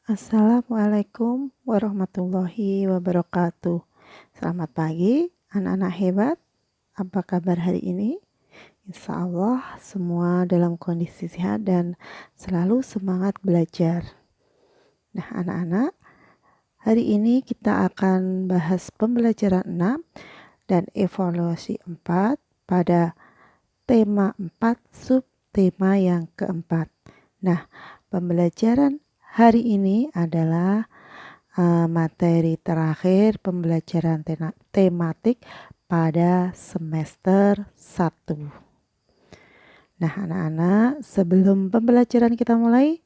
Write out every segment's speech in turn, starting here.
Assalamualaikum warahmatullahi wabarakatuh. Selamat pagi anak-anak hebat. Apa kabar hari ini? Insya Allah semua dalam kondisi sehat dan selalu semangat belajar. Nah anak-anak, hari ini kita akan bahas pembelajaran 6 dan evaluasi 4 pada tema 4 subtema yang keempat. Nah, pembelajaran hari ini adalah materi terakhir pembelajaran tematik pada semester 1. Nah, anak-anak, sebelum pembelajaran kita mulai,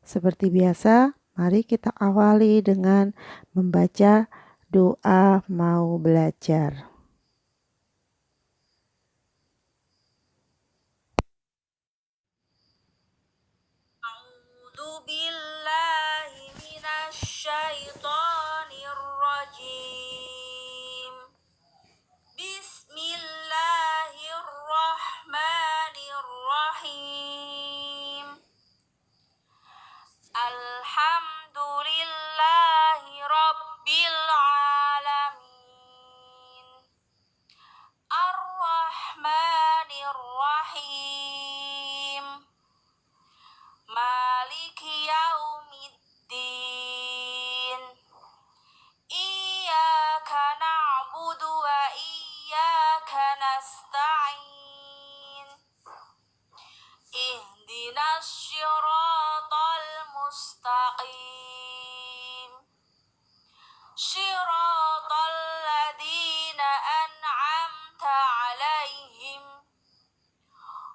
seperti biasa, mari kita awali dengan membaca doa mau belajar. A'udzu billahi minasy syaithanir rajim. Bismillahirrahmanirrahim. Alhamdulillahi rabbil alamin. Ar-Rahmanir Rahim. Maliki yaumiddin. Iyyaka na'budu wa iyyaka nasta'in. Ihdinas syiratal mustaqim. Syiratal ladzina an'amta 'alaihim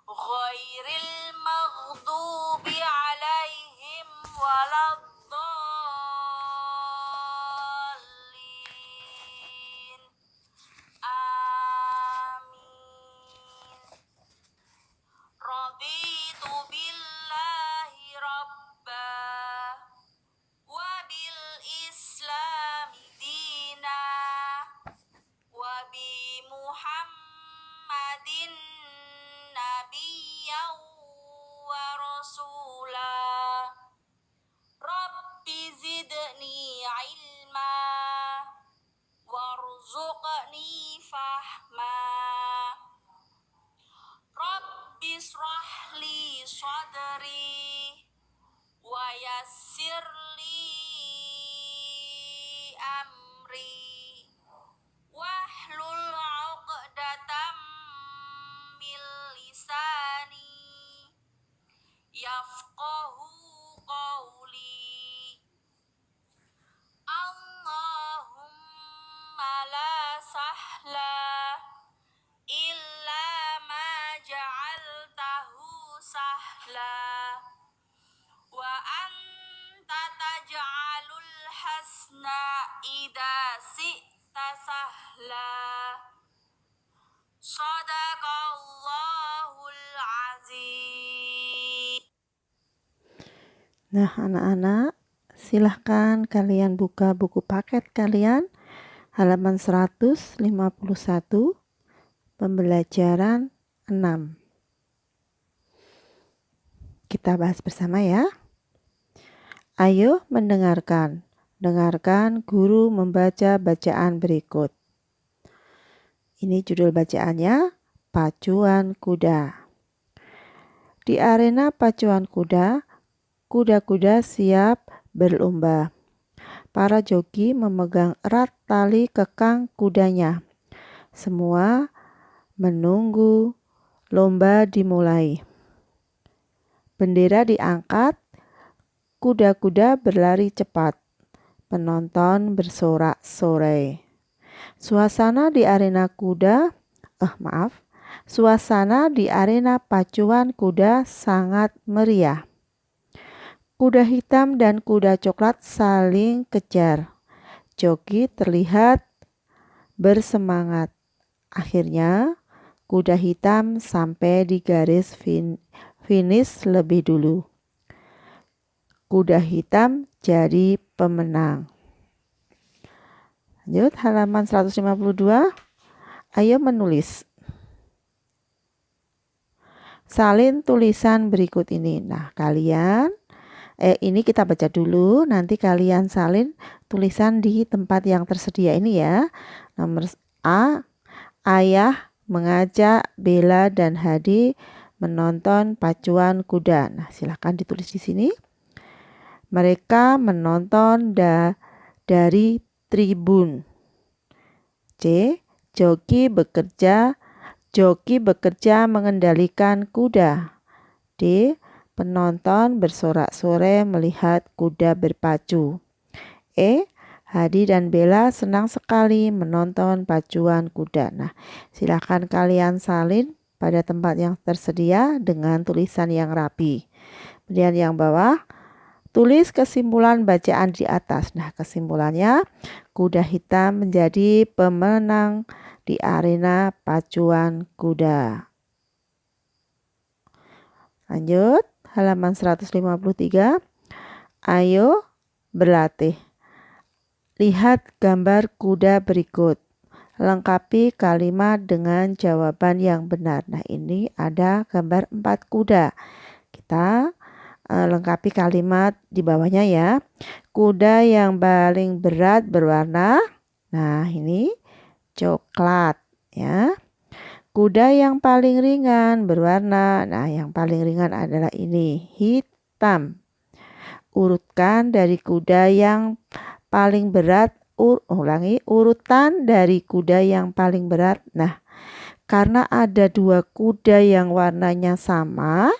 ghairil maghdubi 'alaihim waladdallin. Amin. Raditu billahi rabba wa bil islami dina wa bi Muhammadin nabiyyan wa rasula. Rabbi zidni ilma warzuqni fahma. Rabbi shrah li sadri wa yassir li amri wahlul 'uqdatam min lisani yafqahu qawli. Allahumma la sahla illa ma ja'altahu sahla wa anta taj'alul hasna idza si'ta sahla. Shadaqallahul azim. Nah, anak-anak, silahkan kalian buka buku paket kalian halaman 151 pembelajaran 6. Kita bahas bersama ya. Ayo mendengarkan. Dengarkan guru membaca bacaan berikut. Ini judul bacaannya, Pacuan Kuda. Di arena pacuan kuda, kuda-kuda siap berlomba. Para joki memegang erat tali kekang kudanya. Semua menunggu lomba dimulai. Bendera diangkat, kuda-kuda berlari cepat. Penonton bersorak-sorai. Suasana di arena pacuan kuda sangat meriah. Kuda hitam dan kuda coklat saling kejar. Joki terlihat bersemangat. Akhirnya, kuda hitam sampai di garis finish lebih dulu. Kuda hitam jadi pemenang. Lanjut, halaman 152. Ayo menulis. Salin tulisan berikut ini. Nah, kalian Ini kita baca dulu, nanti kalian salin tulisan di tempat yang tersedia ini ya. Nomor A, ayah mengajak Bella dan Hadi menonton pacuan kuda. Nah, silahkan ditulis di sini. Mereka menonton dari tribun. C, joki bekerja mengendalikan kuda. D, penonton bersorak-sorai melihat kuda berpacu. E, Hadi dan Bella senang sekali menonton pacuan kuda. Nah, silakan kalian salin pada tempat yang tersedia dengan tulisan yang rapi. Kemudian yang bawah, tulis kesimpulan bacaan di atas. Nah, kesimpulannya, kuda hitam menjadi pemenang di arena pacuan kuda. Lanjut, halaman 153. Ayo berlatih. Lihat gambar kuda berikut. Lengkapi kalimat dengan jawaban yang benar. Nah, ini ada gambar 4 kuda. Kita lengkapi kalimat di bawahnya ya. Kuda yang paling berat berwarna, nah ini coklat ya. Kuda yang paling ringan berwarna, nah yang paling ringan adalah ini, hitam. Urutkan dari kuda yang paling berat, urutan dari kuda yang paling berat. Nah, karena ada 2 kuda yang warnanya sama,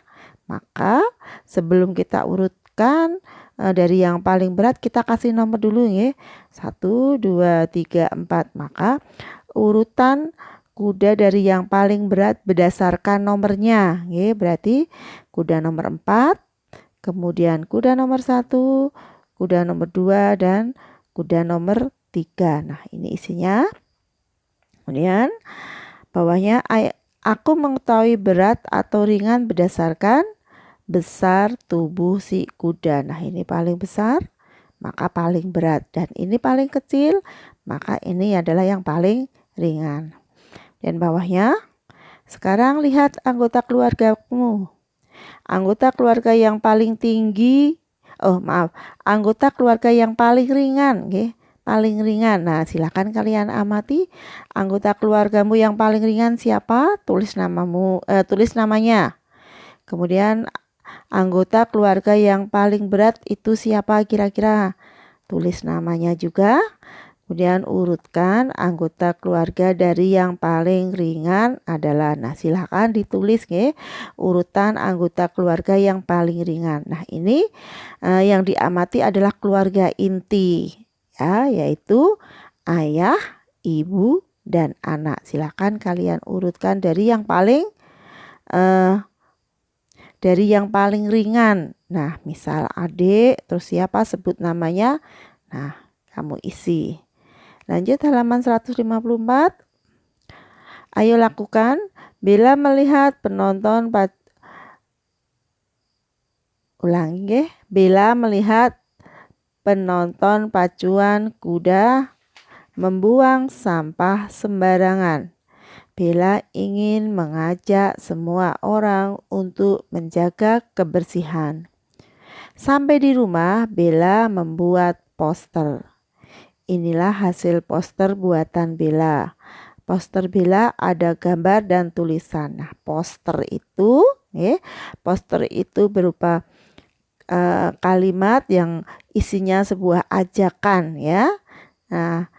maka sebelum kita urutkan dari yang paling berat, kita kasih nomor dulu ya. 1, 2, 3, 4. Maka urutan kuda dari yang paling berat berdasarkan nomornya ya. Berarti kuda nomor 4, kemudian kuda nomor 1, kuda nomor 2, dan kuda nomor 3. Nah, ini isinya. Kemudian bawahnya, aku mengetahui berat atau ringan berdasarkan besar tubuh si kuda. Nah, ini paling besar, maka paling berat. Dan ini paling kecil, maka ini adalah yang paling ringan. Dan bawahnya, sekarang lihat anggota keluargamu. Anggota keluarga yang paling tinggi, anggota keluarga yang paling ringan, okay? Paling ringan. Nah, silakan kalian amati anggota keluargamu yang paling ringan siapa? Tulis namanya. Kemudian anggota keluarga yang paling berat itu siapa kira-kira? Tulis namanya juga. Kemudian urutkan anggota keluarga dari yang paling ringan adalah. Nah, silahkan ditulis ya, urutan anggota keluarga yang paling ringan. Nah, ini yang diamati adalah keluarga inti ya, yaitu ayah, ibu, dan anak. Silahkan kalian urutkan dari yang paling ringan. Nah, misal adik, terus siapa, sebut namanya. Nah, kamu isi. Lanjut halaman 154. Ayo lakukan. Bella melihat penonton Bella melihat penonton pacuan kuda membuang sampah sembarangan. Bella ingin mengajak semua orang untuk menjaga kebersihan. Sampai di rumah, Bella membuat poster. Inilah hasil poster buatan Bella. Poster Bella ada gambar dan tulisan. Nah, poster itu berupa kalimat yang isinya sebuah ajakan ya. Nah,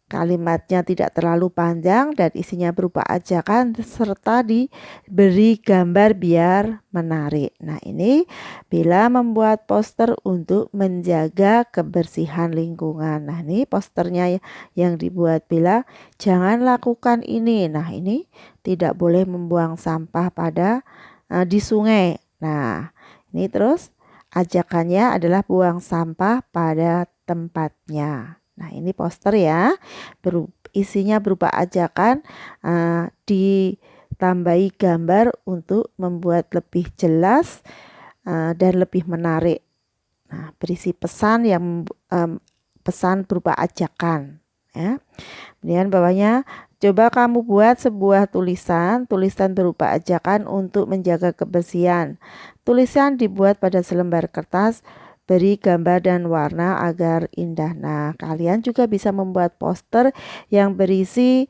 kalimatnya tidak terlalu panjang dan isinya berupa ajakan serta diberi gambar biar menarik. Nah, ini Bella membuat poster untuk menjaga kebersihan lingkungan. Nah, ini posternya yang dibuat Bella. Jangan lakukan ini. Nah, ini tidak boleh membuang sampah di sungai. Nah, ini terus ajakannya adalah buang sampah pada tempatnya. Nah, ini poster ya, isinya berupa ajakan, ditambahi gambar untuk membuat lebih jelas dan lebih menarik. Nah, berisi pesan berupa ajakan ya. Kemudian bawahnya, Coba kamu buat sebuah tulisan berupa ajakan untuk menjaga kebersihan. Tulisan dibuat pada selembar kertas, beri gambar dan warna agar indah. Nah, kalian juga bisa membuat poster yang berisi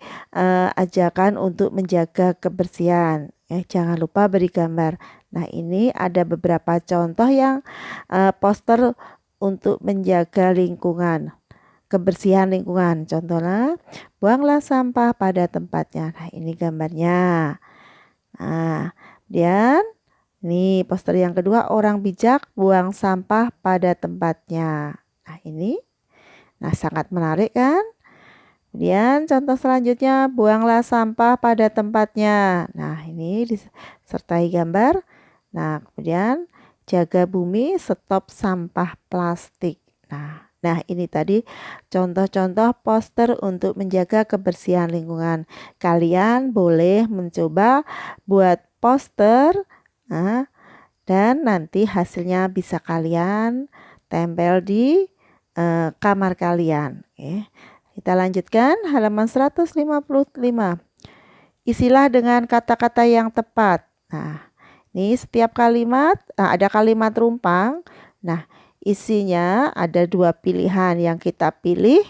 ajakan untuk menjaga kebersihan. Jangan lupa beri gambar. Nah, ini ada beberapa contoh yang poster untuk menjaga lingkungan. Kebersihan lingkungan. Contohnya, buanglah sampah pada tempatnya. Nah, ini gambarnya. Nah, dan ini poster yang kedua, orang bijak buang sampah pada tempatnya. Nah, ini. Nah, sangat menarik kan? Kemudian contoh selanjutnya, buanglah sampah pada tempatnya. Nah, ini disertai gambar. Nah, kemudian jaga bumi, stop sampah plastik. Nah, ini tadi contoh-contoh poster untuk menjaga kebersihan lingkungan. Kalian boleh mencoba buat poster, dan nanti hasilnya bisa kalian tempel di kamar kalian. Kita lanjutkan halaman 155. Isilah dengan kata-kata yang tepat. Nah, ini setiap kalimat ada kalimat rumpang. Nah, isinya ada 2 pilihan yang kita pilih,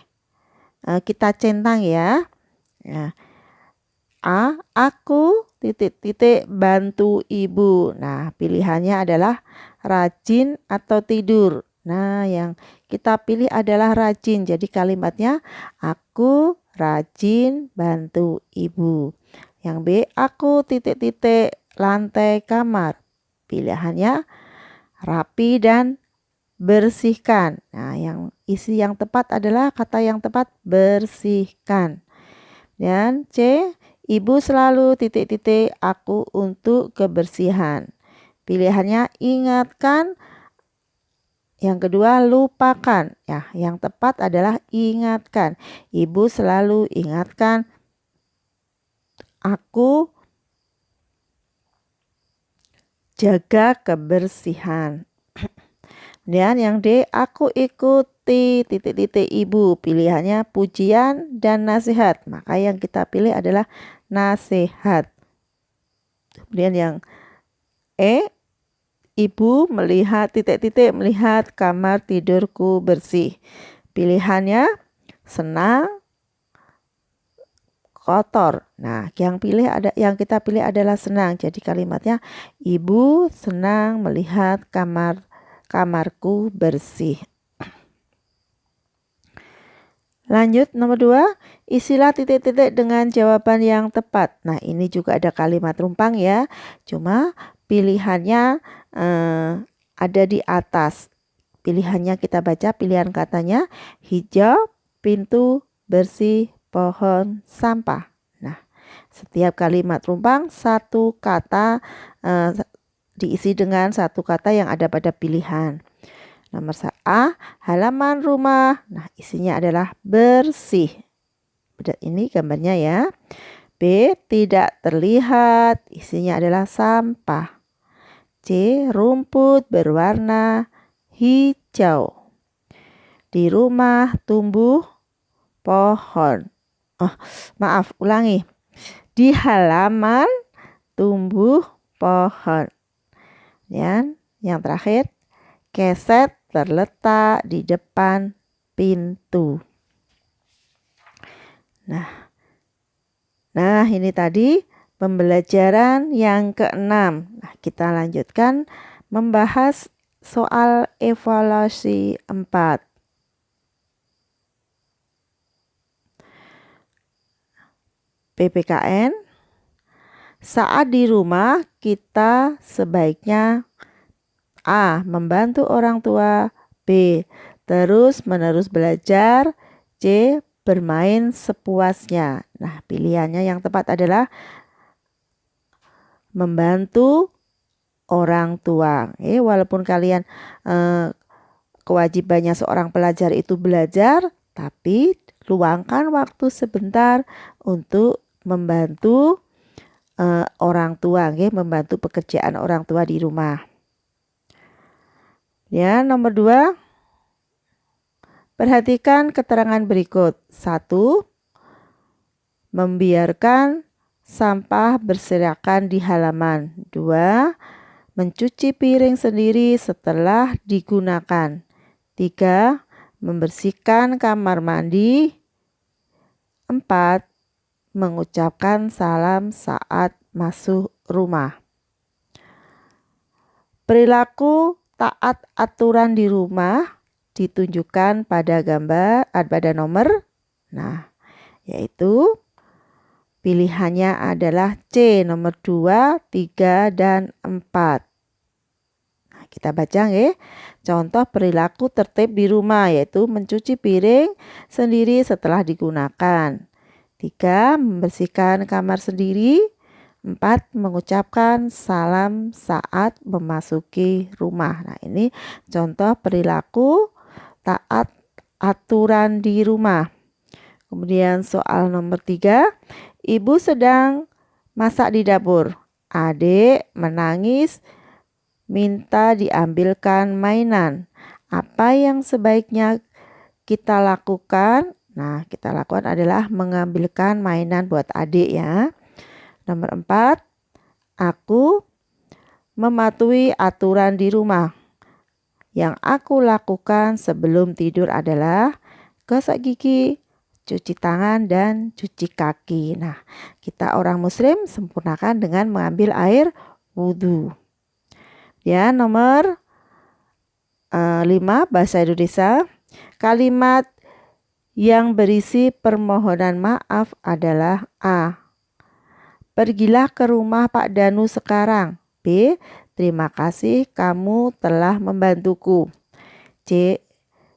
kita centang ya. A, aku bantu ibu. Nah, pilihannya adalah rajin atau tidur. Nah, yang kita pilih adalah rajin. Jadi kalimatnya aku rajin bantu ibu. Yang B, aku lantai kamar. Pilihannya rapi dan bersihkan. Nah, yang isi yang tepat adalah kata yang tepat bersihkan. Dan C, ibu selalu aku untuk kebersihan. Pilihannya ingatkan. Yang kedua lupakan. Ya, yang tepat adalah ingatkan. Ibu selalu ingatkan aku jaga kebersihan. Dan yang D, aku ikuti ibu. Pilihannya pujian dan nasihat. Maka yang kita pilih adalah nasihat. Kemudian yang E, ibu melihat melihat kamar tidurku bersih. Pilihannya senang, kotor. Nah, yang kita pilih adalah senang. Jadi kalimatnya ibu senang melihat kamarku bersih. Lanjut nomor 2, isilah dengan jawaban yang tepat. Nah, ini juga ada kalimat rumpang ya. Cuma pilihannya ada di atas. Pilihannya kita baca, pilihan katanya hijau, pintu, bersih, pohon, sampah. Nah, setiap kalimat rumpang satu kata diisi dengan satu kata yang ada pada pilihan. Nomor A, halaman rumah. Nah, isinya adalah bersih. Ini gambarnya ya. B, tidak terlihat. Isinya adalah sampah. C, rumput berwarna hijau. Di rumah tumbuh pohon. Ulangi. Di halaman tumbuh pohon. Dan yang terakhir, keset terletak di depan pintu. Nah, ini tadi pembelajaran yang ke-6. Nah, kita lanjutkan membahas soal evaluasi 4. PPKN. Saat di rumah kita sebaiknya A, membantu orang tua. B, terus-menerus belajar. C, bermain sepuasnya. Nah, pilihannya yang tepat adalah membantu orang tua. Walaupun kalian kewajibannya seorang pelajar itu belajar, tapi luangkan waktu sebentar untuk membantu orang tua, membantu pekerjaan orang tua di rumah. Ya, nomor 2. Perhatikan keterangan berikut. 1. membiarkan sampah berserakan di halaman. 2. Mencuci piring sendiri setelah digunakan. 3. Membersihkan kamar mandi. 4. Mengucapkan salam saat masuk rumah. Perilaku taat aturan di rumah ditunjukkan pada nomor. Nah, yaitu pilihannya adalah C, nomor 2, 3, dan 4. Nah, kita baca ya. Contoh perilaku tertib di rumah yaitu mencuci piring sendiri setelah digunakan. 3. Membersihkan kamar sendiri. 4. Mengucapkan salam saat memasuki rumah. Nah, ini contoh perilaku taat aturan di rumah. Kemudian soal nomor 3. Ibu sedang masak di dapur. Adik menangis minta diambilkan mainan. Apa yang sebaiknya kita lakukan? Nah, kita lakukan adalah mengambilkan mainan buat adik ya. Nomor 4, aku mematuhi aturan di rumah. Yang aku lakukan sebelum tidur adalah gosok gigi, cuci tangan, dan cuci kaki. Nah, kita orang muslim sempurnakan dengan mengambil air wudhu. Ya, nomor 5, bahasa Indonesia. Kalimat yang berisi permohonan maaf adalah A. Pergilah ke rumah Pak Danu sekarang. B. Terima kasih kamu telah membantuku. C.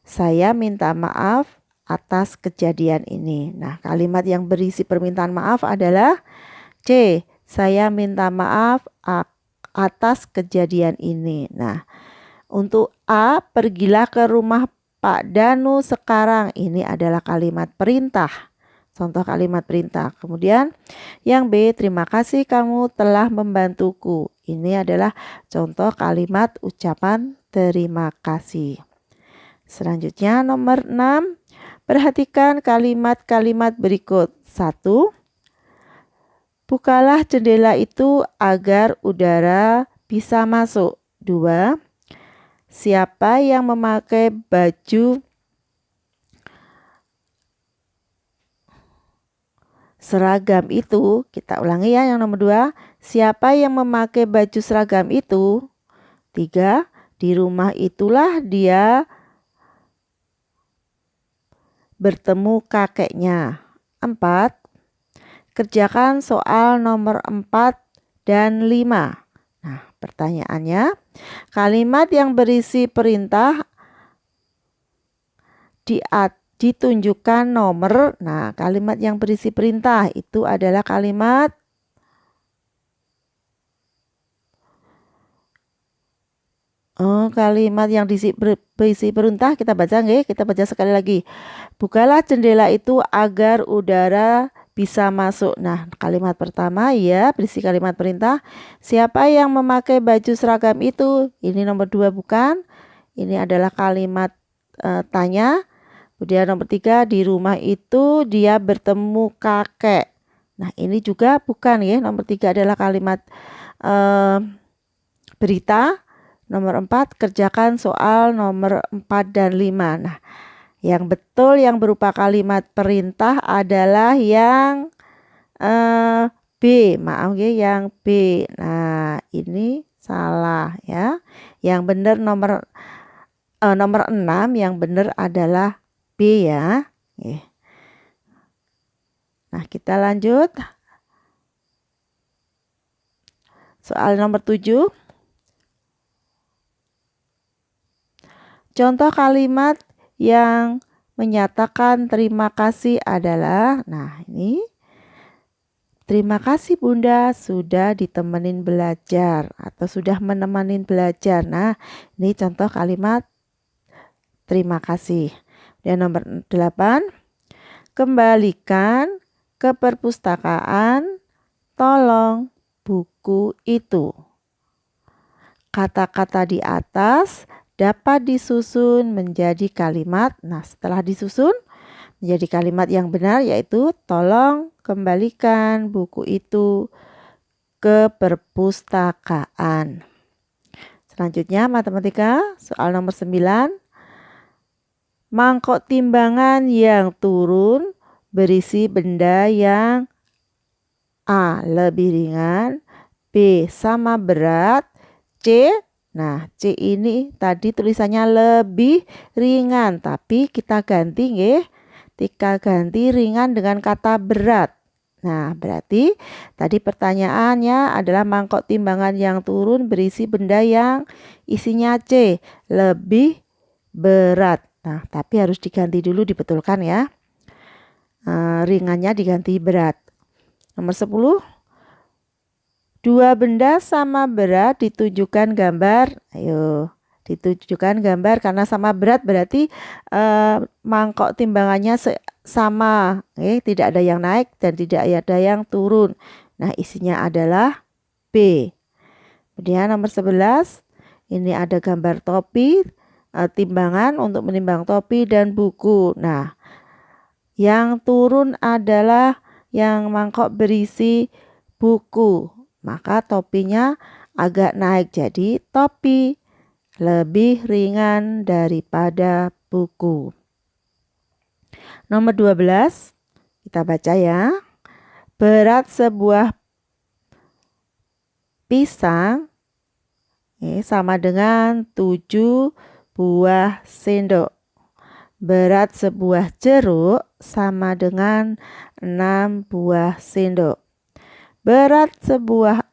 Saya minta maaf atas kejadian ini. Nah, kalimat yang berisi permintaan maaf adalah C. Saya minta maaf atas kejadian ini. Nah, untuk A. Pergilah ke rumah Pak Danu sekarang. Ini adalah kalimat perintah. Contoh kalimat perintah. Kemudian yang B, terima kasih kamu telah membantuku. Ini adalah contoh kalimat ucapan terima kasih. Selanjutnya nomor 6. Perhatikan kalimat-kalimat berikut. 1. Bukalah jendela itu agar udara bisa masuk. 2. Siapa yang memakai baju seragam itu, kita ulangi ya yang nomor 2. Siapa yang memakai baju seragam itu? 3. Di rumah itulah dia bertemu kakeknya. 4. Kerjakan soal nomor 4 dan 5. Nah, pertanyaannya, kalimat yang berisi perintah ditunjukkan nomor. Nah, kalimat yang berisi perintah itu adalah kalimat yang berisi perintah. Kita baca nggih? Kita baca sekali lagi. Bukalah jendela itu agar udara bisa masuk. Nah, kalimat pertama ya berisi kalimat perintah. Siapa yang memakai baju seragam itu? Ini nomor 2 bukan? Ini adalah kalimat tanya. Kemudian nomor 3, di rumah itu dia bertemu kakek. Nah, ini juga bukan ya. Nomor 3 adalah kalimat berita. Nomor 4, kerjakan soal nomor 4 dan 5. Nah, yang betul yang berupa kalimat perintah adalah yang B. Maaf ya, yang B. Nah, ini salah ya. Yang benar nomor 6 yang benar adalah B ya. Nah, kita lanjut. Soal nomor 7. Contoh kalimat yang menyatakan terima kasih adalah, nah ini, terima kasih Bunda sudah ditemenin belajar atau sudah menemani belajar. Nah, ini contoh kalimat terima kasih. Dan nomor 8, kembalikan ke perpustakaan, tolong buku itu. Kata-kata di atas dapat disusun menjadi kalimat. Nah, setelah disusun, menjadi kalimat yang benar, yaitu tolong kembalikan buku itu ke perpustakaan. Selanjutnya matematika soal nomor 9. Mangkok timbangan yang turun berisi benda yang A. lebih ringan, B. sama berat, C. Nah, C ini tadi tulisannya lebih ringan, tapi kita ganti nggih. Kita ganti ringan dengan kata berat. Nah, berarti tadi pertanyaannya adalah mangkok timbangan yang turun berisi benda yang isinya C, lebih berat. Nah, tapi harus diganti dulu, dibetulkan ya. Ringannya diganti berat. Nomor 10. Dua benda sama berat ditunjukkan gambar. Ayo, ditunjukkan gambar karena sama berat berarti mangkok timbangannya sama, tidak ada yang naik dan tidak ada yang turun. Nah, isinya adalah B. Kemudian nomor 11, ini ada gambar topi, timbangan untuk menimbang topi dan buku. Nah, yang turun adalah yang mangkok berisi buku, maka topinya agak naik, jadi topi lebih ringan daripada buku. Nomor 12, kita baca ya. Berat sebuah pisang sama dengan 7 buah sendok. Berat sebuah jeruk sama dengan 6 buah sendok. Berat sebuah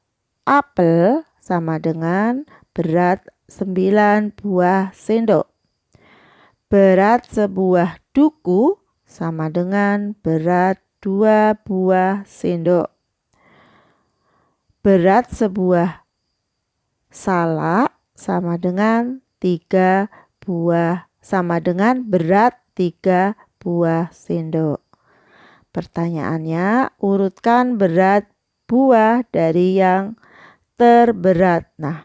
apel sama dengan berat 9 buah sendok. Berat sebuah duku sama dengan berat 2 buah sendok. Berat sebuah salak sama dengan 3 buah, sama dengan berat 3 buah sendok. Pertanyaannya, urutkan berat buah dari yang terberat. Nah,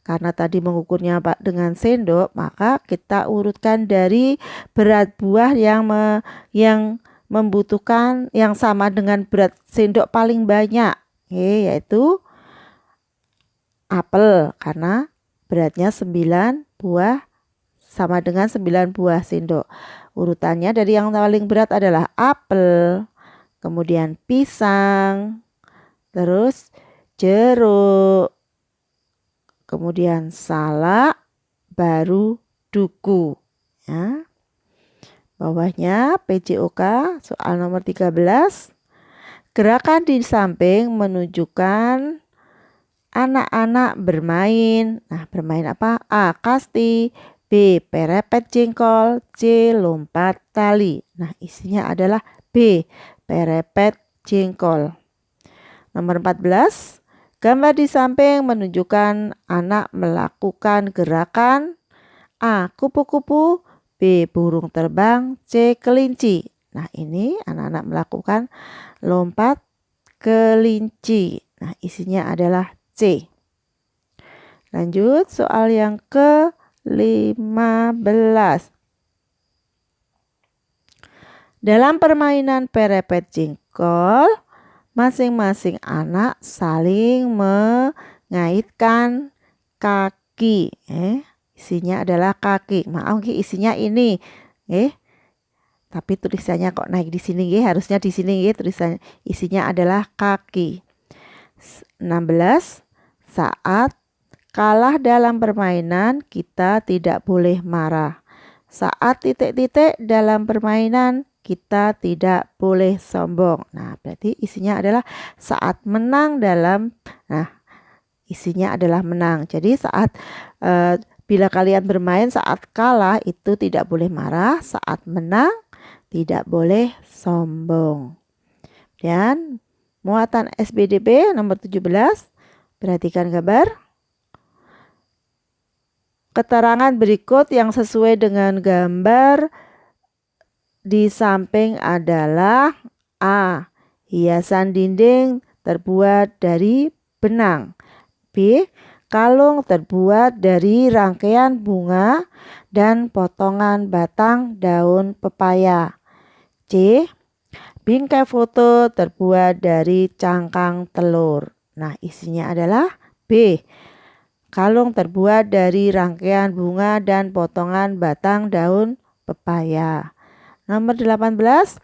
karena tadi mengukurnya dengan sendok, maka kita urutkan dari berat buah yang membutuhkan yang sama dengan berat sendok paling banyak, yaitu apel, karena beratnya 9 buah sama dengan 9 buah sendok. Urutannya dari yang paling berat adalah apel, kemudian pisang, terus jeruk, kemudian salak, baru duku. Ya. Bawahnya PJOK soal nomor 13. Gerakan di samping menunjukkan anak-anak bermain. Nah, bermain apa? A. Kasti, B. Perepet jengkol, C. Lompat tali. Nah, isinya adalah B. Perepet jengkol. Nomor 14. Gambar di samping menunjukkan anak melakukan gerakan A. Kupu-kupu, B. Burung terbang, C. Kelinci. Nah, ini anak-anak melakukan lompat kelinci. Nah, isinya adalah C. Lanjut soal yang ke-15. Dalam permainan perepet jengkol, masing-masing anak saling mengaitkan kaki. Isinya adalah kaki. Maaf, isinya ini. Tapi tulisannya kok naik di sini, harusnya di sini, tulisannya isinya adalah kaki. 16. Saat kalah dalam permainan, kita tidak boleh marah. Saat titik-titik dalam permainan, kita tidak boleh sombong. Nah, berarti isinya adalah saat menang dalam, isinya adalah menang. Jadi saat bila kalian bermain saat kalah itu tidak boleh marah, saat menang tidak boleh sombong. Dan muatan SBDP nomor 17, perhatikan gambar. Keterangan berikut yang sesuai dengan gambar di samping adalah A. Hiasan dinding terbuat dari benang. B. Kalung terbuat dari rangkaian bunga dan potongan batang daun pepaya. C. Bingkai foto terbuat dari cangkang telur. Nah, isinya adalah B. Kalung terbuat dari rangkaian bunga dan potongan batang daun pepaya. Nomor 18.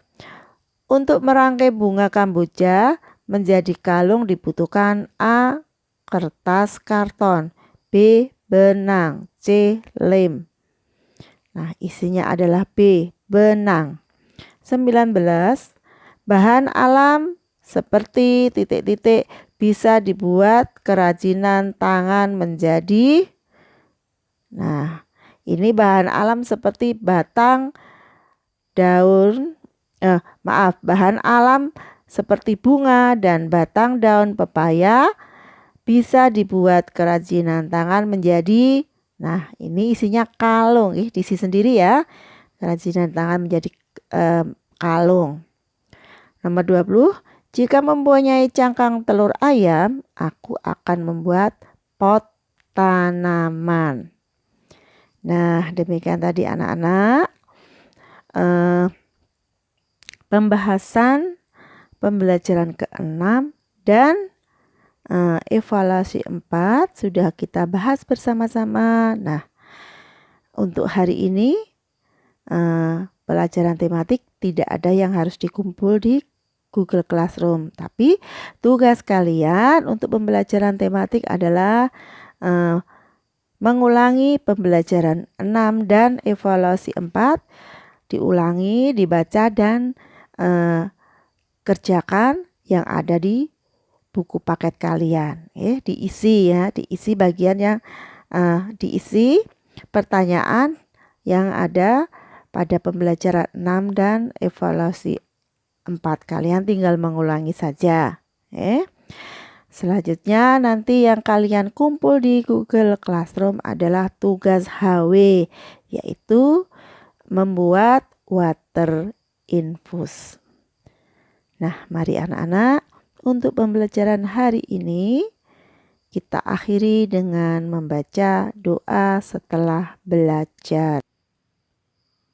Untuk merangkai bunga kamboja menjadi kalung dibutuhkan A. Kertas karton, B. Benang, C. lem. Nah, isinya adalah B. Benang. 19. Bahan alam seperti titik-titik bisa dibuat kerajinan tangan menjadi. Nah, ini bahan alam seperti bahan alam seperti bunga dan batang daun pepaya bisa dibuat kerajinan tangan menjadi. Nah, ini isinya kalung, diisi sendiri ya. Kerajinan tangan menjadi kalung. Nomor 20. Jika mempunyai cangkang telur ayam, aku akan membuat pot tanaman. Nah, demikian tadi anak-anak pembahasan pembelajaran ke-6 dan evaluasi 4 sudah kita bahas bersama-sama. Nah, untuk hari ini pelajaran tematik tidak ada yang harus dikumpul di Google Classroom. Tapi tugas kalian untuk pembelajaran tematik adalah mengulangi pembelajaran 6 dan evaluasi 4. Diulangi, dibaca dan kerjakan yang ada di buku paket kalian. Diisi ya, diisi bagian yang diisi pertanyaan yang ada pada pembelajaran 6 dan evaluasi 4. Kalian tinggal mengulangi saja. Selanjutnya nanti yang kalian kumpul di Google Classroom adalah tugas HW, yaitu membuat water infus. Nah, mari anak-anak, untuk pembelajaran hari ini kita akhiri dengan membaca doa setelah belajar.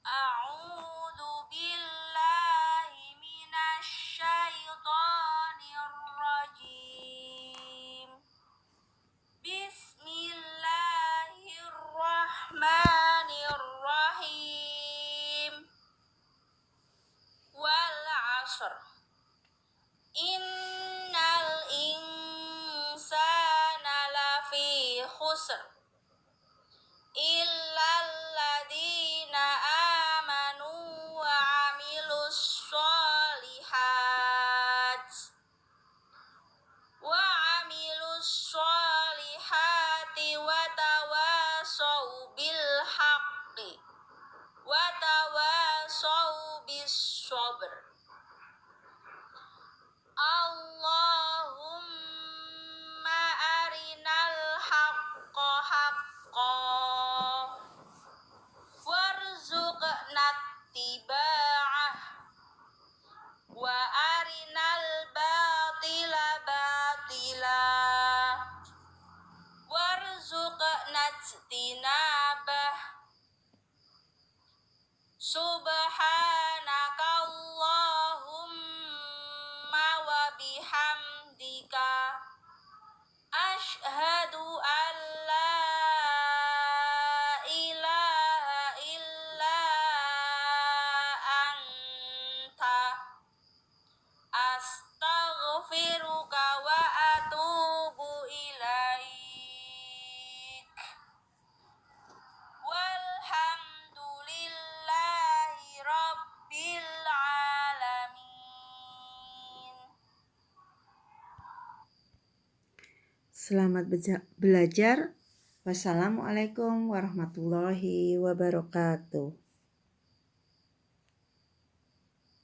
A'udzu billahi minasyaitonir rajim. Bismillahirrahmanirrahim. Wal 'ashr. Innal insana lafi khusr. Illal ladzina amanu wa 'amilus sholihat. Wa 'amilus sholihati wa tawasau bil haqqi wa tawasau bis sabr. Allahumma arinal haqqa haqqan warzuqna ittiba'ah wa arinal batila batila warzuqna ijtinabah. Subhanaka Allahumma wa bihamdika asyhadu an la ilaha illa anta astaghfiruka wa atubu ilaik. Walhamdulillahi rabbil alamin. Selamat belajar. Wassalamualaikum warahmatullahi wabarakatuh.